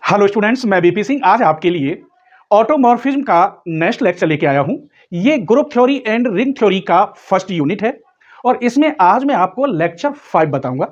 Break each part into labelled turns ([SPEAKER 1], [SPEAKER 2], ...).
[SPEAKER 1] Hello students, मैं BP Singh आज आपके लिए ऑटोमॉर्फिज्म का नेक्स्ट लेक्चर लेके आया हूं। ये group theory and ring theory का फर्स्ट यूनिट है और इसमें आज मैं आपको लेक्चर 5 बताऊंगा।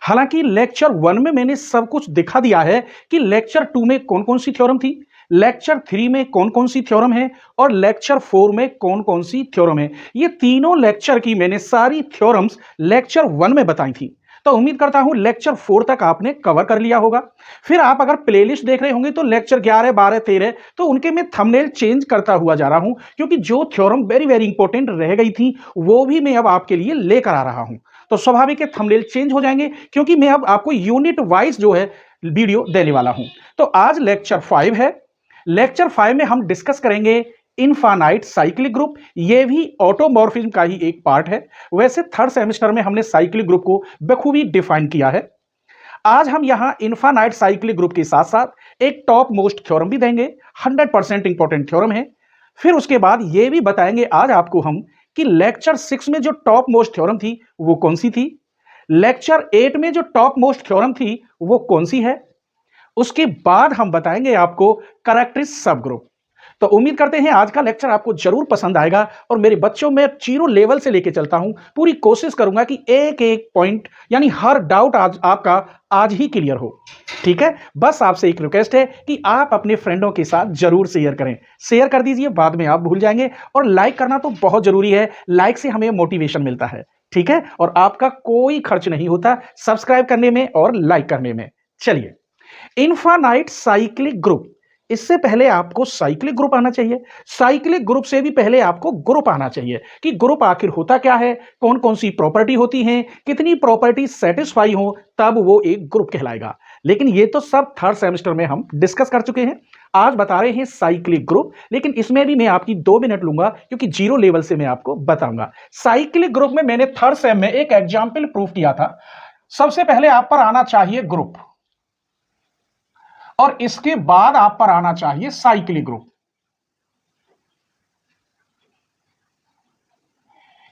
[SPEAKER 1] हालांकि लेक्चर 1 में मैंने सब कुछ दिखा दिया है कि लेक्चर 2 में कौन कौन सी थ्योरम थी, लेक्चर 3 में कौन कौन सी थ्योरम है और लेक्चर 4 में कौन कौन सी थ्योरम है। ये तीनों लेक्चर की मैंने सारी थ्योरम्स लेक्चर 1 में बताई थी। तो उम्मीद करता हूं लेक्चर 4 तक आपने कवर कर लिया होगा। फिर आप अगर प्लेलिस्ट देख रहे होंगे तो लेक्चर 11, 12, 13 तो उनके मैं थंबनेल चेंज करता हुआ जा रहा हूं, क्योंकि जो थ्योरम वेरी वेरी इंपॉर्टेंट रह गई थी वो भी मैं अब आपके लिए लेकर आ रहा हूं। तो स्वाभाविक है थंबनेल चेंज हो जाएंगे, क्योंकि मैं अब आपको यूनिट वाइज जो है वीडियो देने वाला हूं। तो आज लेक्चर 5 है। लेक्चर 5 में हम डिस्कस करेंगे इनफाइनाइट साइक्लिक ग्रुप। ये भी ऑटोमॉर्फिज्म का ही एक पार्ट है। वैसे थर्ड सेमेस्टर में हमने साइक्लिक ग्रुप को बखूबी डिफाइन किया है। आज हम यहां इनफाइनाइट साइक्लिक ग्रुप के साथ साथ एक टॉप मोस्ट थ्योरम भी देंगे। 100% इंपॉर्टेंट थ्योरम है। फिर उसके बाद यह भी बताएंगे आज आपको हम कि लेक्चर 6 में जो टॉप मोस्ट थ्योरम थी वो कौन सी थी, लेक्चर 8 में जो टॉप मोस्ट थ्योरम थी वो कौन सी है। उसके बाद हम बताएंगे आपको कैरेक्टरिस्टिक सब ग्रुप। तो उम्मीद करते हैं आज का लेक्चर आपको जरूर पसंद आएगा और मेरे बच्चों में जीरो लेवल से लेके चलता हूं। पूरी कोशिश करूंगा कि एक एक पॉइंट यानी हर डाउट आज आपका आज ही क्लियर हो। ठीक है, बस आपसे एक रिक्वेस्ट है कि आप अपने फ्रेंडों के साथ जरूर शेयर करें। शेयर कर दीजिए, बाद में आप भूल जाएंगे। और लाइक करना तो बहुत जरूरी है, लाइक से हमें मोटिवेशन मिलता है। ठीक है, और आपका कोई खर्च नहीं होता सब्सक्राइब करने में और लाइक करने में। चलिए, इनफाइनाइट साइक्लिक ग्रुप। इससे पहले आपको साइक्लिक ग्रुप आना चाहिए। साइक्लिक ग्रुप से भी पहले आपको ग्रुप आना चाहिए कि ग्रुप आखिर होता क्या है, कौन कौन सी प्रॉपर्टी होती हैं, कितनी प्रॉपर्टी सेटिस्फाई हो, तब वो एक ग्रुप कहलाएगा। लेकिन ये तो सब थर्ड सेमेस्टर में हम डिस्कस कर चुके हैं। आज बता रहे हैं साइक्लिक ग्रुप, लेकिन इसमें भी मैं आपकी 2 मिनट लूंगा, क्योंकि जीरो लेवल से मैं आपको बताऊंगा। साइक्लिक ग्रुप में मैंने थर्ड सेम में एक एग्जाम्पल प्रूफ किया था। सबसे पहले आप पर आना चाहिए ग्रुप और इसके बाद आप पर आना चाहिए साइक्लिक ग्रुप।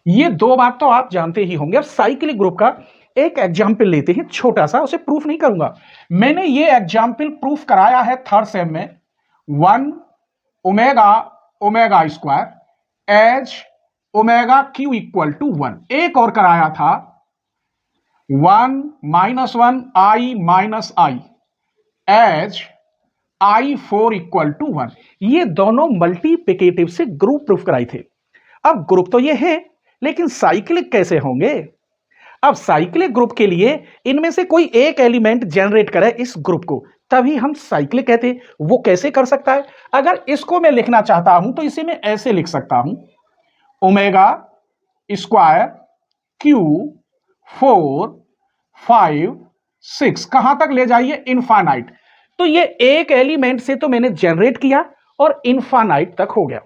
[SPEAKER 1] ये दो बात तो आप जानते ही होंगे। अब साइक्लिक ग्रुप का एक एग्जाम्पल लेते हैं, छोटा सा, उसे प्रूफ नहीं करूंगा। मैंने ये एग्जाम्पल प्रूफ कराया है थर्ड सेम में 1 omega omega square as omega q equal to 1। एक और कराया था 1 - 1 I - I as I4 equal to 1। ये दोनों मल्टीप्लिकेटिव से ग्रुप प्रूफ कराए थे। अब ग्रुप तो ये है, लेकिन साइक्लिक कैसे होंगे। अब साइक्लिक ग्रुप के लिए इनमें से कोई एक एलिमेंट जनरेट करे इस ग्रुप को, तभी हम साइक्लिक कहते हैं। वो कैसे कर सकता है? अगर इसको मैं लिखना चाहता हूं तो इसे मैं ऐसे लिख सकता हूं, ओमेगा स्क्वायर क्यू 4 5 6। कहां तक ले जाइए? इनफाइनाइट। तो ये एक एलिमेंट से तो मैंने जनरेट किया और इनफाइनाइट तक हो गया।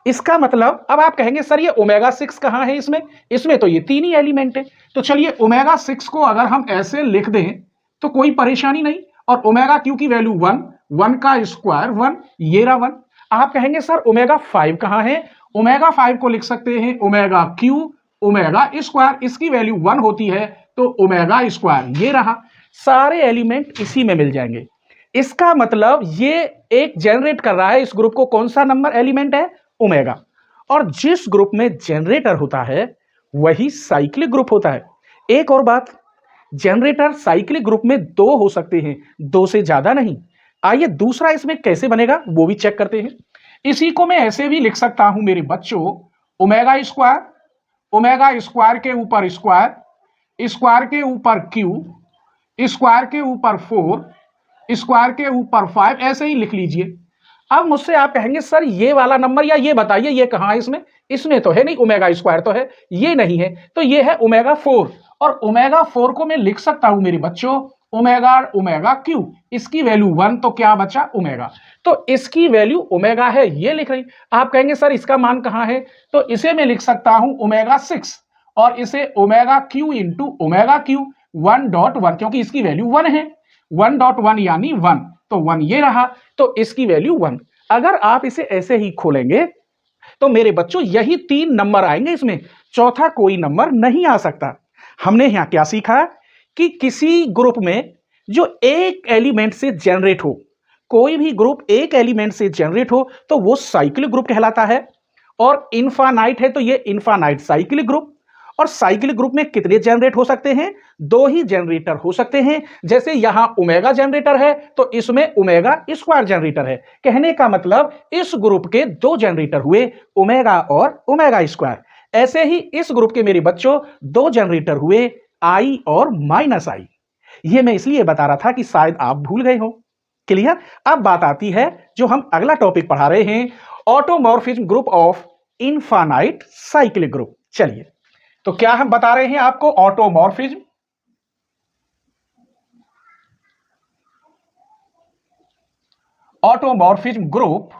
[SPEAKER 1] इसका मतलब अब आप कहेंगे सर ये ओमेगा 6 कहां है इसमें? इसमें तो ये 3 ही एलिमेंट है। तो चलिए ओमेगा 6 को अगर हम ऐसे लिख दें तो कोई परेशानी नहीं। और ओमेगा क्यू की वैल्यू 1, 1 का स्क्वायर 1, ये रहा 1। आप कहेंगे सर ओमेगा 5 कहां है? ओमेगा 5 को लिख सकते हैं ओमेगा क्यू ओमेगा स्क्वायर, इसकी वैल्यू 1 होती है तो ओमेगा स्क्वायर, ये रहा। सारे एलिमेंट इसी में मिल जाएंगे। इसका मतलब ये एक जनरेट कर रहा है इस ग्रुप को। कौन सा नंबर एलिमेंट है? ओमेगा। और जिस ग्रुप में जनरेटर होता है वही साइक्लिक ग्रुप होता है। एक और बात, जनरेटर साइक्लिक ग्रुप में 2 हो सकते हैं, 2 से ज्यादा नहीं। आइए दूसरा इसमें कैसे बनेगा वो भी चेक करते हैं। इसी को मैं ऐसे भी लिख सकता हूं मेरे बच्चों, ओमेगा स्क्वायर के ऊपर स्क्वायर, स्क्वायर के ऊपर क्यू, स्क्वायर के ऊपर 4, स्क्वायर के ऊपर 5, ऐसे ही लिख लीजिए। अब मुझसे आप कहेंगे सर ये वाला नंबर या ये बताइए ये कहां है इसमें? इसमें तो है नहीं, ओमेगा स्क्वायर तो है, ये नहीं है। तो ये है ओमेगा 4। और ओमेगा 4 को मैं लिख सकता हूं मेरे बच्चों ओमेगा ओमेगा क्यू, इसकी वैल्यू 1, तो क्या बचा? ओमेगा। तो इसकी वैल्यू ओमेगा है, ये लिख रही। आप कहेंगे सर इसका मान कहां है? तो इसे मैं लिख सकता हूं ओमेगा 6 और इसे omega cube into omega cube 1.1, क्योंकि इसकी वैल्यू 1 है। 1.1 यानी 1, तो 1 ये रहा, तो इसकी वैल्यू 1। अगर आप इसे ऐसे ही खोलेंगे तो मेरे बच्चों यही 3 नंबर आएंगे इसमें, चौथा कोई नंबर नहीं आ सकता। हमने यहां क्या सीखा कि किसी ग्रुप में जो एक एलिमेंट से जनरेट हो कोई भी ग्रुप एक एलिमेंट से जनरेट हो तो वो साइक्लिक ग्रुप कहलाता है, और इनफाइनाइट है तो ये इनफाइनाइट साइक्लिक ग्रुप। और साइक्लिक ग्रुप में कितने जनरेट हो सकते हैं? दो ही जनरेटर हो सकते हैं। जैसे यहां ओमेगा जनरेटर है तो इसमें ओमेगा स्क्वायर जनरेटर है। कहने का मतलब इस ग्रुप के दो जनरेटर हुए, ओमेगा और ओमेगा स्क्वायर। ऐसे ही इस ग्रुप के मेरे बच्चों दो जनरेटर हुए, आई और माइनस आई। ये मैं इसलिए बता रहा था कि शायद आप भूल गए हो। क्लियर? अब बात आती है जो हम अगला टॉपिक पढ़ा रहे हैं, automorphism group of infinite cyclic group. चलिए, तो क्या हम बता रहे हैं आपको? Automorphism group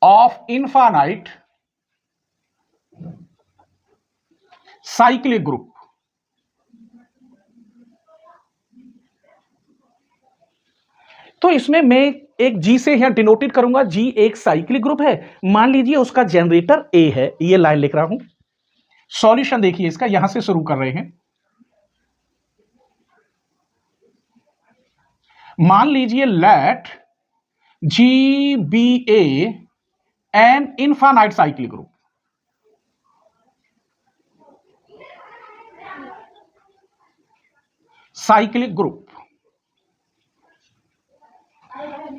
[SPEAKER 1] of infinite cyclic group. तो इसमें मैं एक जी से यहां डिनोटेड करूंगा। जी एक साइक्लिक ग्रुप है, मान लीजिए उसका जनरेटर ए है, ये लाइन लिख रहा हूं। सॉल्यूशन देखिए इसका, यहां से शुरू कर रहे हैं। मान लीजिए let G be a an infinite cyclic group. Cyclic group,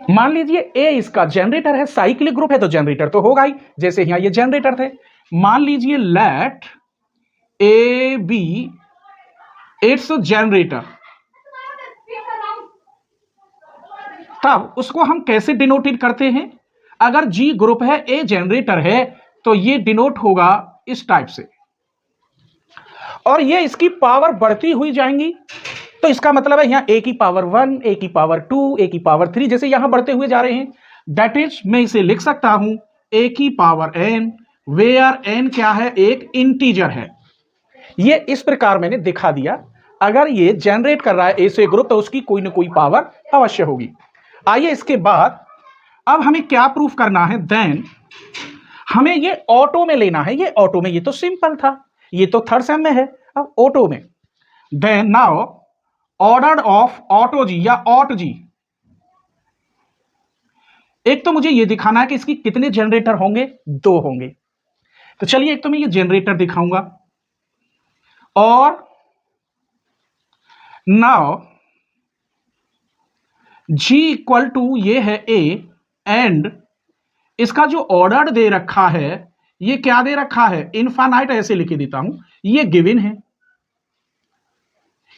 [SPEAKER 1] मान लीजिए ए इसका जनरेटर है, साइक्लिक ग्रुप है तो जनरेटर तो होगा ही, जैसे यहां ये जनरेटर थे। मान लीजिए let a be its generator, तब उसको हम कैसे डिनोटेड करते हैं? अगर जी ग्रुप है, ए जनरेटर है, तो ये डिनोट होगा इस टाइप से, और ये इसकी पावर बढ़ती हुई जाएंगी। तो इसका मतलब है यहां ए की पावर 1, ए की पावर 2, ए की पावर 3, जैसे यहां बढ़ते हुए जा रहे हैं। दैट इज, मैं इसे लिख सकता हूं ए की पावर एन, वेयर एन क्या है? एक इंटीजर है। ये इस प्रकार मैंने दिखा दिया। अगर ये जनरेट कर रहा है ए से ग्रुप तो उसकी कोई ना कोई पावर अवश्य होगी। आइए इसके बाद अब हमें क्या प्रूफ करना है? देन हमें ये ऑटो में लेना है। ये ऑटो में, ये तो सिंपल था, ये तो थर्ड सेम में है। अब ऑटो में, then now order of auto G या ऑट जी। एक तो मुझे ये दिखाना है कि इसकी कितने जनरेटर होंगे? दो होंगे। तो चलिए एक तो मैं ये जनरेटर दिखाऊंगा, और नाउ जी इक्वल टू ये है ए, एंड इसका जो ऑर्डर दे रखा है ये क्या दे रखा है? इनफाइनाइट, ऐसे लिख देता हूं, ये गिवन है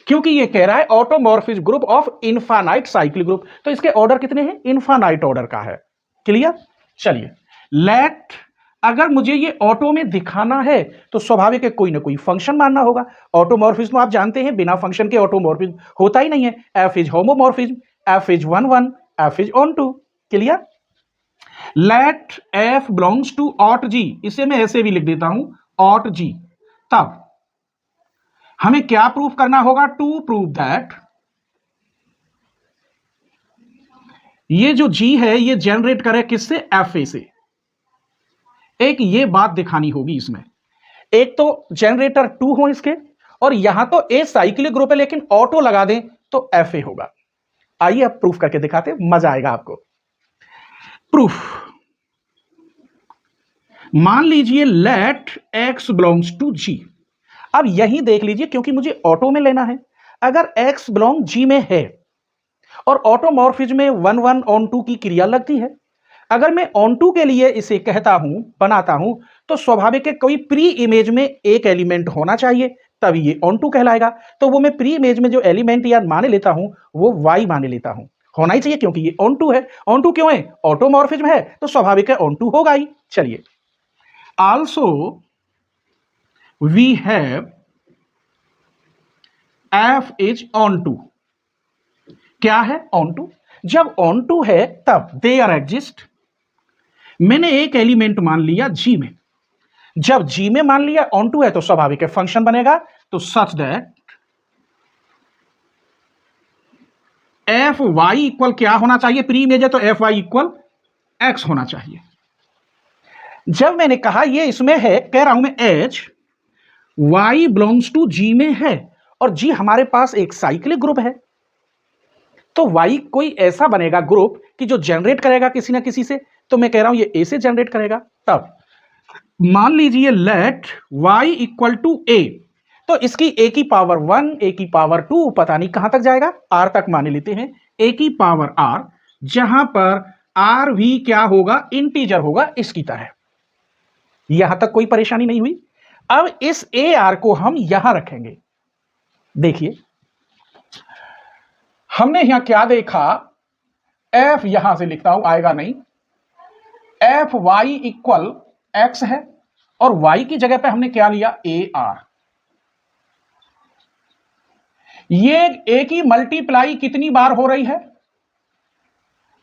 [SPEAKER 1] क्योंकि ये कह रहा है automorphism group of infinite cyclic group. तो इसके ऑर्डर कितने हैं? इनफाइनाइट ऑर्डर का है। क्लियर? चलिए लेट, अगर मुझे ये ऑटो में दिखाना है तो स्वाभाविक है कोई ना कोई फंक्शन मानना होगा। ऑटोमॉर्फिज्म आप जानते हैं बिना फंक्शन के ऑटोमॉर्फिज्म होता ही नहीं है। F is homomorphism, F is 1 1, F is on 2। Clear? Let F belongs to aut G, इसे मैं ऐसे भी लिख देता हूं ऑट जी। तब हमें क्या प्रूफ करना होगा? टू प्रूव दैट ये जो जी है ये जनरेट करे किससे? एफ ए से। एक ये बात दिखानी होगी इसमें, एक तो जनरेटर 2 हो इसके, और यहां तो ए साइक्लिक ग्रुप है लेकिन ऑटो लगा दें तो एफ ए होगा। आइए अब प्रूफ करके दिखाते हैं, मजा आएगा आपको। प्रूफ, मान लीजिए लेट एक्स बिलोंग्स टू जी। अब यही देख लीजिए क्योंकि मुझे ऑटो में लेना है। अगर एक्स बिलोंग जी में है और ऑटोमॉर्फिज्म में 1 1 ऑन 2 की क्रिया लगती है, अगर मैं ऑन 2 के लिए इसे कहता हूं, बनाता हूं, तो स्वाभाविक है कोई प्री इमेज में एक एलिमेंट होना चाहिए, तभी ये ऑन 2 कहलाएगा। तो वो मैं प्री इमेज में जो एलिमेंट या माने लेता हूं वो वाई माने लेता हूं, होना ही चाहिए क्योंकि ये ऑन 2 है। ऑन 2 क्यों है? ऑटोमॉर्फिज्म है तो स्वाभाविक है ऑन 2 होगा ही। चलिए, also we have f is on 2। क्या है? ऑन 2। जब ऑन 2 है तब देयर एग्जिस्ट, मैंने एक एलिमेंट मान लिया जी में। जब जी में मान लिया ऑन 2 है तो स्वाभाविक है फंक्शन बनेगा। तो such that f y equal क्या होना चाहिए? प्री इमेज है तो एफ वाई इक्वल एक्स होना चाहिए। जब मैंने कहा ये इसमें है, कह रहा हूं मैं एच वाई बिलोंग्स टू जी में है, और जी हमारे पास एक साइक्लिक ग्रुप है, तो y कोई ऐसा बनेगा ग्रुप कि जो जनरेट करेगा किसी ना किसी से, तो मैं कह रहा हूं ये a से जनरेट करेगा। तब मान लीजिए let y equal to a, तो इसकी a की पावर 1, a की पावर 2, पता नहीं कहां तक जाएगा, r तक मान लेते हैं, a की पावर r, जहां पर r भी क्या होगा, इंटीजर होगा इसकी तरह। यहां तक कोई परेशानी नहीं हुई। अब इस ar को हम यहां रखेंगे। देखिए हमने यहां क्या देखा, f यहां से लिखता हूं, आएगा नहीं, एफ वाई इक्वल एक्स है और y की जगह पे हमने क्या लिया, ए आर। ये a की मल्टीप्लाई कितनी बार हो रही है,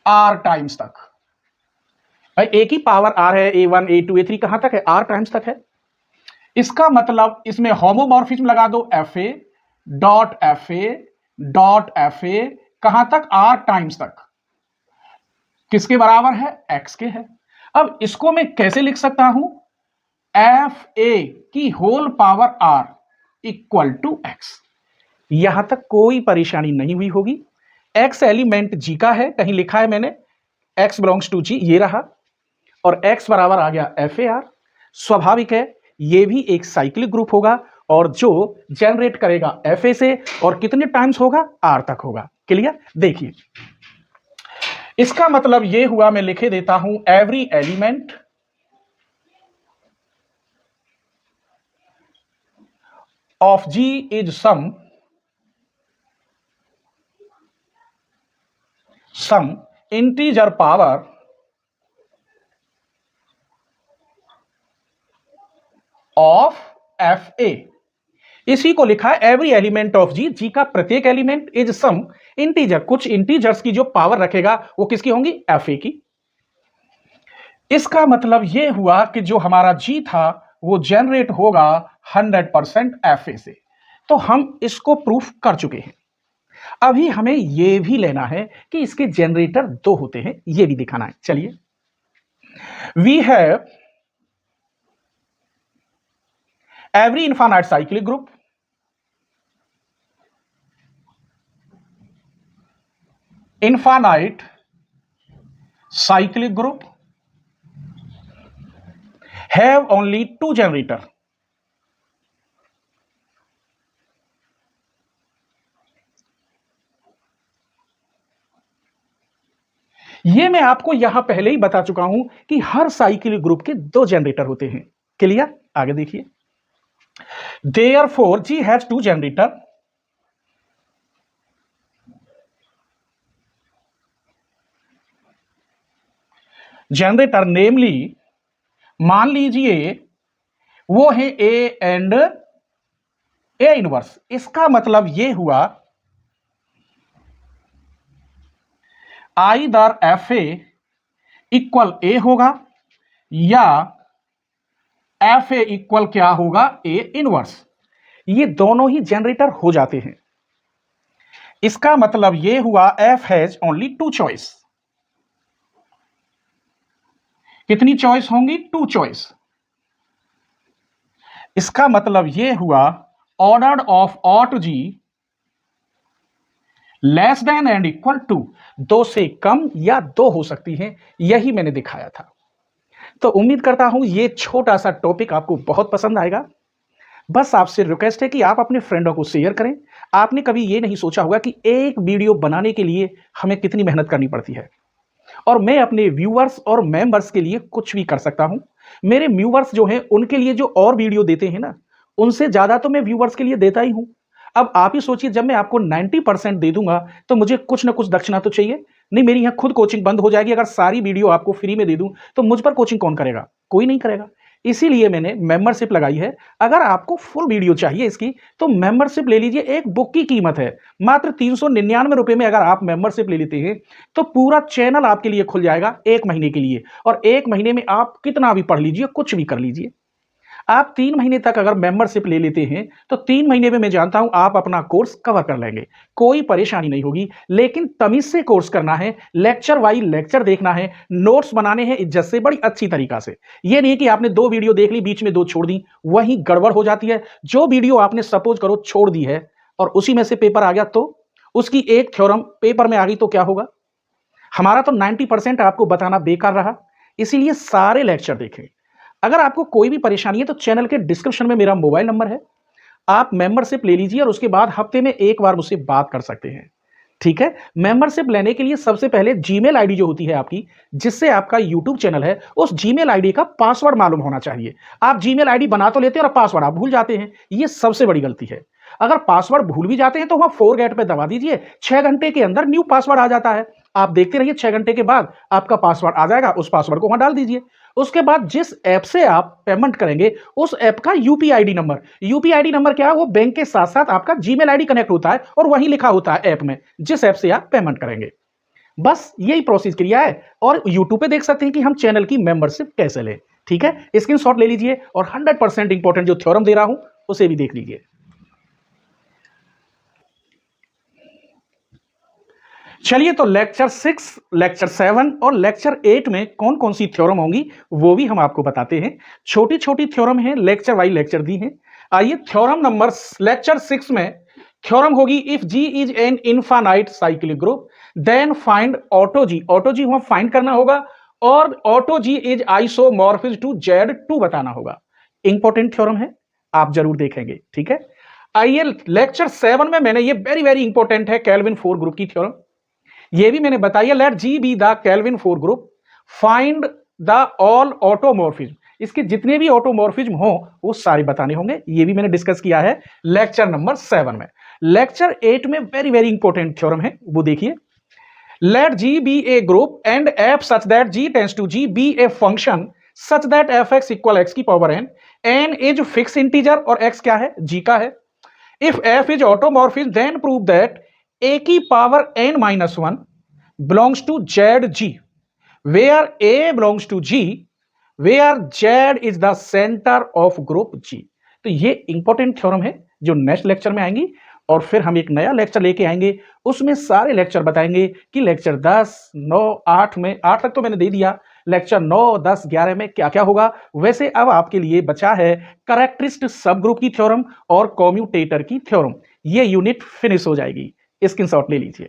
[SPEAKER 1] r टाइम्स तक। भाई a की पावर r है, a1 a2 a3 कहां तक है, r टाइम्स तक है। इसका मतलब इसमें होमोमॉर्फिज्म लगा दो, fa dot fa dot fa कहां तक, r टाइम्स तक, किसके बराबर है, x के है। अब इसको मैं कैसे लिख सकता हूं, एफ ए की whole power r equal to x। यहां तक कोई परेशानी नहीं हुई होगी। x एलिमेंट g का है, कहीं लिखा है मैंने x बिलोंग्स टू g, ये रहा, और x बराबर आ गया एफ ए आर। स्वाभाविक है ये भी एक साइक्लिक ग्रुप होगा और जो जनरेट करेगा एफ ए से, और कितने टाइम्स होगा, r तक होगा। क्लियर। देखिए इसका मतलब यह हुआ, मैं लिखे देता हूं, every element of G is some integer power of f a. इसी को लिखा है every element of G, G का प्रत्येक एलिमेंट इज सम इंटीजर, कुछ इंटीजर्स की जो पावर रखेगा वो किसकी होंगी, एफ ए की। इसका मतलब यह हुआ कि जो हमारा जी था वो जनरेट होगा 100% एफ ए से। तो हम इसको प्रूफ कर चुके हैं। अभी हमें यह भी लेना है कि इसके जनरेटर दो होते हैं, यह भी दिखाना है। चलिए, we have every infinite cyclic group have only two generator। ये मैं आपको यहां पहले ही बता चुका हूं कि हर साइक्लिक ग्रुप के दो जनरेटर होते हैं। क्लियर। आगे देखिए, therefore G has two generator नेमली, मान लीजिए वो है A एंड A इनवर्स। इसका मतलब ये हुआ आइदर एफ ए इक्वल ए होगा या एफ ए इक्वल क्या होगा, ए इनवर्स। ये दोनों ही जनरेटर हो जाते हैं। इसका मतलब ये हुआ f has only two choice. कितनी चॉइस होंगी, टू चॉइस। इसका मतलब ये हुआ order of aut G less than and equal to, दो से कम या दो हो सकती हैं, यही मैंने दिखाया था। तो उम्मीद करता हूं ये छोटा सा टॉपिक आपको बहुत पसंद आएगा। बस आपसे रिक्वेस्ट है कि आप अपने फ्रेंडों को शेयर करें। आपने कभी ये नहीं सोचा होगा कि एक वीडियो बनाने के लिए हमें कितनी मेहनत करनी पड़ती है, और मैं अपने व्यूअर्स और मेंबर्स के लिए कुछ भी कर सकता हूं। मेरे व्यूअर्स जो हैं उनके लिए जो और वीडियो देते हैं ना, उनसे ज्यादा तो मैं व्यूअर्स के लिए देता ही हूं। अब आप ही सोचिए, जब मैं आपको 90% दे दूंगा तो मुझे कुछ ना कुछ दक्षिणा तो चाहिए। नहीं, मेरी यहां खुद कोचिंग बंद हो जाएगी। अगर सारी वीडियो आपको फ्री में दे दूं तो मुझ पर कोचिंग कौन करेगा, कोई नहीं करेगा। इसीलिए मैंने मेंबरशिप लगाई है। अगर आपको फुल वीडियो चाहिए इसकी तो मेंबरशिप ले लीजिए। एक बुक की कीमत है मात्र 399 रुपए में। अगर आप मेंबरशिप ले लेते हैं तो पूरा चैनल आपके लिए खुल जाएगा 1 महीने के लिए, और 1 महीने में आप कितना भी पढ़ लीजिए, कुछ भी कर लीजिए। आप 3 महीने तक अगर मेंबरशिप ले लेते हैं तो 3 महीने में मैं जानता हूं आप अपना कोर्स कवर कर लेंगे, कोई परेशानी नहीं होगी। लेकिन तमीज से कोर्स करना है, लेक्चर वाइज लेक्चर देखना है, नोट्स बनाने हैं इज्जत से, बड़ी अच्छी तरीका से। यह नहीं कि आपने 2 वीडियो देख ली, बीच में 2 छोड़ दी, वही गड़बड़ हो जाती है। जो वीडियो आपने सपोज करो छोड़ दी है और उसी में से पेपर आ गया तो उसकी एक थ्योरम पेपर में आ गई तो क्या होगा? हमारा तो 90% आपको बताना बेकार रहा, इसीलिए सारे लेक्चर देखें। अगर आपको कोई भी परेशानी है तो चैनल के डिस्क्रिप्शन में मेरा मोबाइल नंबर है, आप मेंबरशिप ले लीजिए और उसके बाद हफ्ते में एक बार मुझसे बात कर सकते हैं। ठीक है? मेंबरशिप लेने के लिए सबसे पहले जीमेल आईडी जो होती है आपकी, जिससे आपका यूट्यूब चैनल है, उस जीमेल आईडी का पासवर्ड मालूम होना चाहिए। आप जीमेल आईडी बना तो लेते हैं और पासवर्ड आप भूल जाते हैं, ये सबसे बड़ी गलती है। अगर पासवर्ड भूल भी जाते हैं तो वहां फॉरगेट पे दबा दीजिए, 6 घंटे के अंदर न्यू पासवर्ड आ जाता है। आप देखते रहिए, 6 घंटे के बाद आपका पासवर्ड आ जाएगा, उस पासवर्ड को वहां डाल दीजिए। उसके बाद जिस ऐप से आप पेमेंट करेंगे, उस ऐप का यूपीआईडी नंबर, यूपीआईडी नंबर क्या है? वो बैंक के साथ साथ आपका जीमेल आईडी कनेक्ट होता है और वहीं लिखा होता है ऐप में, जिस ऐप से आप पेमेंट करेंगे। बस यही प्रोसेस क्रिया है और यूट्यूब पे देख सकते हैं कि हम चैनल की मेंबरशिप कैसे लें। ठीक है? स्क्रीनशॉट ले लीजिए और 100% इंपॉर्टेंट जो थ्योरम दे रहा हूं उसे भी देख लीजिए। चलिए, तो लेक्चर 6, लेक्चर 7 और लेक्चर 8 में कौन कौन सी थ्योरम होंगी वो भी हम आपको बताते हैं। छोटी छोटी थ्योरम है, लेक्चर वाइज लेक्चर दी हैं। आइए, थ्योरम नंबर लेक्चर 6 में थ्योरम होगी, if G is an infinite cyclic group then find auto G. Auto G वहां फाइंड करना होगा और auto G is isomorphic to Z2 बताना होगा। इंपॉर्टेंट थ्योरम है, आप जरूर देखेंगे। ठीक है? आइए, लेक्चर 7 में मैंने ये वेरी वेरी इंपॉर्टेंट है, केल्विन 4 ग्रुप की थ्योरम, ये भी मैंने बताया। Let G be the Kelvin 4 group, find the all automorphism. इसके जितने भी ऑटोमॉर्फिज्म हो वो सारे बताने होंगे, ये भी मैंने डिस्कस किया है लेक्चर नंबर 7 में। लेक्चर 8 में वेरी वेरी इंपॉर्टेंट थ्योरम है, वो देखिए। Let G be a group and F such that G tends to G be a function such that F X equal X की power N is fix integer और X क्या है? G का है। If F is automorphism then prove that a की power n minus 1 belongs to ZG, where a belongs to G, where Z is the center of group G। तो ये important theorem है जो next lecture में आएंगी और फिर हम एक नया लेक्चर लेके आएंगे, उसमें सारे लेक्चर बताएंगे कि लेक्चर 10, 9, 8 में, 8 तक तो मैंने दे दिया, लेक्चर 9, 10, 11 में क्या क्या होगा। वैसे अब आपके लिए बचा है करेक्टरिस्ट सब ग्रुप की थ्योरम और कॉम्यूटेटर की थ्योरम। ये यूनिट फिनिश हो जाएगी, स्क्रीनशॉट ले लीजिए।